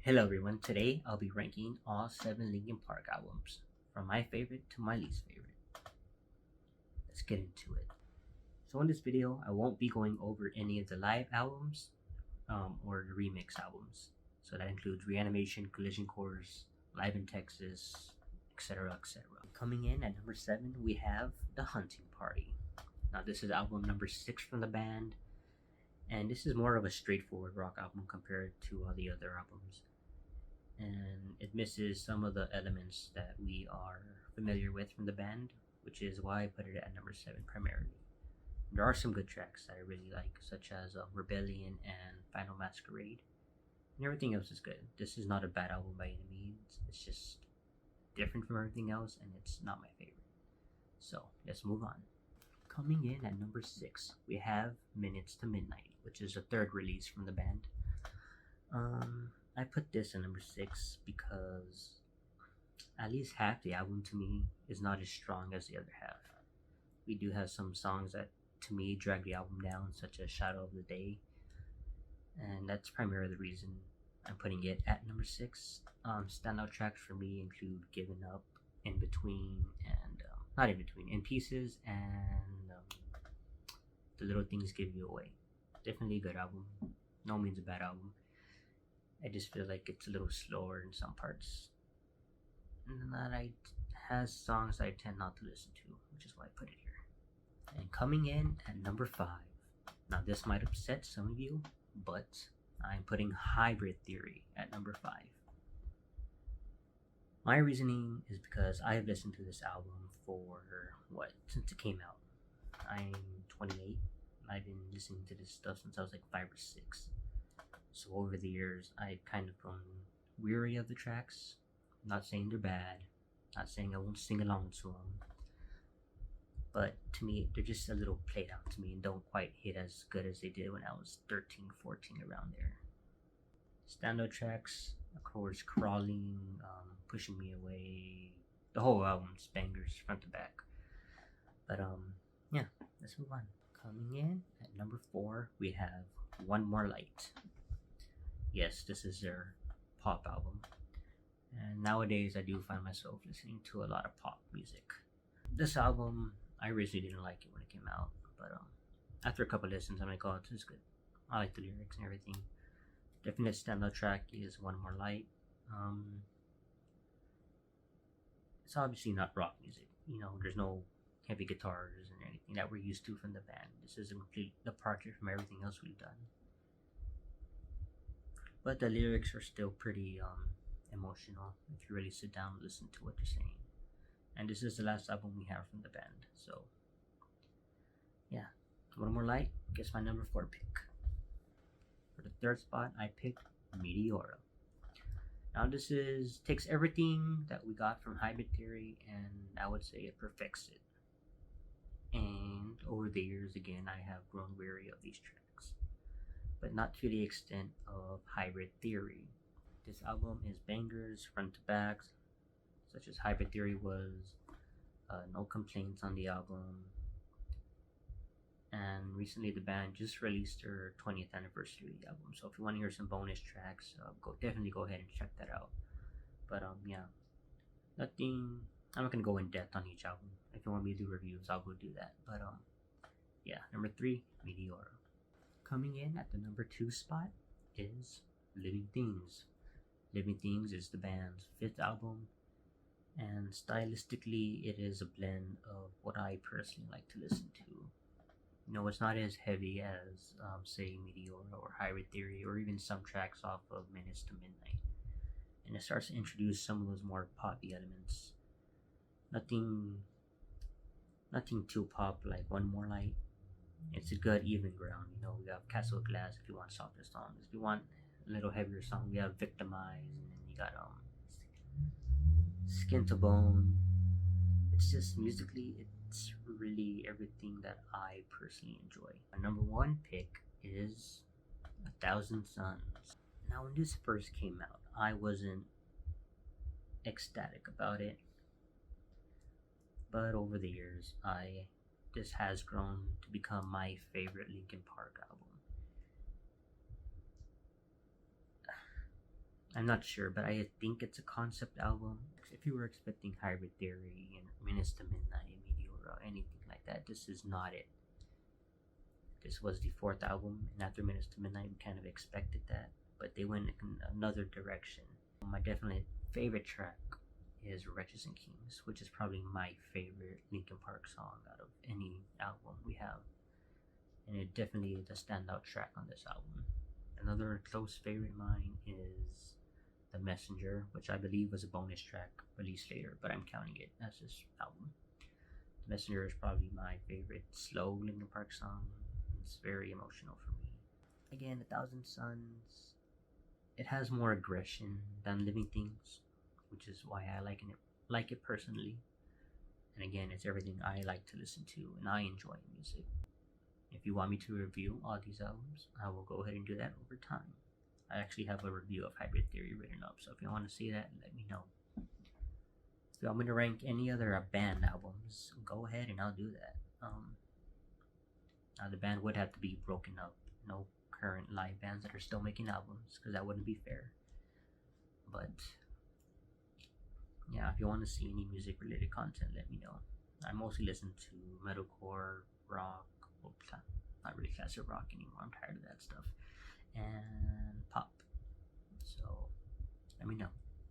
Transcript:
Hello everyone, today I'll be ranking all 7 Linkin Park albums, from my favorite to my least favorite. Let's get into it. So in this video, I won't be going over any of the live albums or the remix albums. So that includes Reanimation, Collision Course, Live in Texas, etc. etc. Coming in at number 7, we have The Hunting Party. Now this is album number 6 from the band, and this is more of a straightforward rock album compared to all the other albums. And it misses some of the elements that we are familiar with from the band, which is why I put it at number 7 primarily. There are some good tracks that I really like, such as Rebellion and Final Masquerade, and everything else is good. This is not a bad album by any means, it's just different from everything else, and it's not my favorite. So let's move on. Coming in at number 6, we have Minutes to Midnight, which is the third release from the band. I put this at number 6 because at least half the album to me is not as strong as the other half. We do have some songs that to me drag the album down, such as Shadow of the Day, and that's primarily the reason I'm putting it at number 6. Standout tracks for me include Giving Up, In Between, and not In Between, In Pieces, and The Little Things Give You Away. Definitely a good album, no means a bad album. I just feel like it's a little slower in some parts, and that I has songs I tend not to listen to, which is why I put it here. And coming in at number 5, now this might upset some of you, but I'm putting Hybrid Theory at number 5. My reasoning is because I've listened to this album for since it came out. I'm 28. I've been listening to this stuff since I was like 5 or 6. So over the years, I've kind of grown weary of the tracks. I'm not saying they're bad, not saying I won't sing along to them, but to me, they're just a little played out to me and don't quite hit as good as they did when I was 13, 14, around there. Standout tracks, of course, Crawling, Pushing Me Away, the whole album's bangers front to back. But yeah, let's move on. Coming in at number 4, we have One More Light. Yes, this is their pop album, and nowadays I do find myself listening to a lot of pop music. This album, I originally didn't like it when it came out, but after a couple listens, I'm like, oh, this is good. I like the lyrics and everything. Definite standout track is One More Light. It's obviously not rock music, there's no heavy guitars and anything that we're used to from the band. This is a complete departure from everything else we've done. But the lyrics are still pretty emotional if you really sit down and listen to what they're saying. And this is the last album we have from the band, so yeah. One More Light gets my number 4 pick. For the third spot, I picked Meteora. Now this takes everything that we got from Hybrid Theory, and I would say it perfects it. And over the years, again, I have grown weary of these tracks, but not to the extent of Hybrid Theory. This album is bangers front to back, such as Hybrid Theory was. No complaints on the album. And recently the band just released their 20th anniversary album, so if you want to hear some bonus tracks, definitely go ahead and check that out. But yeah, I'm not gonna go in depth on each album. If you want me to do reviews, I'll go do that. But yeah, number 3, Meteora. Coming in at the number 2 spot is Living Things. Living Things is the band's 5th album, and stylistically it is a blend of what I personally like to listen to. It's not as heavy as, say, Meteora or Hybrid Theory, or even some tracks off of Minutes to Midnight. And it starts to introduce some of those more poppy elements. Nothing too pop like One More Light. It's a good even ground. We have Castle Glass if you want softer songs. If you want a little heavier song, we have Victimize, and then you got Skin to Bone. It's just musically, it's really everything that I personally enjoy. My number 1 pick is 1,000 Suns. Now when this first came out, I wasn't ecstatic about it, but over the years, this has grown to become my favorite Linkin Park album. I'm not sure, but I think it's a concept album. If you were expecting Hybrid Theory and Minutes to Midnight, Meteor, or anything like that, this is not it. This was the fourth album, and after Minutes to Midnight, we kind of expected that, but they went in another direction. My definitely favorite track is Wretches and Kings, which is probably my favorite Linkin Park song out of any album we have. And it definitely is a standout track on this album. Another close favorite of mine is The Messenger, which I believe was a bonus track released later, but I'm counting it as this album. The Messenger is probably my favorite slow Linkin Park song. It's very emotional for me. Again, A Thousand Suns, it has more aggression than Living Things, which is why I like it personally. And again, it's everything I like to listen to, and I enjoy music. If you want me to review all these albums, I will go ahead and do that over time. I actually have a review of Hybrid Theory written up, so if you want to see that, let me know. If you want me to rank any other band albums, go ahead and I'll do that. Now the band would have to be broken up. No current live bands that are still making albums, because that wouldn't be fair. But yeah, if you want to see any music related content, let me know. I mostly listen to metalcore, rock, well, not really classic rock anymore. I'm tired of that stuff. And pop. So let me know.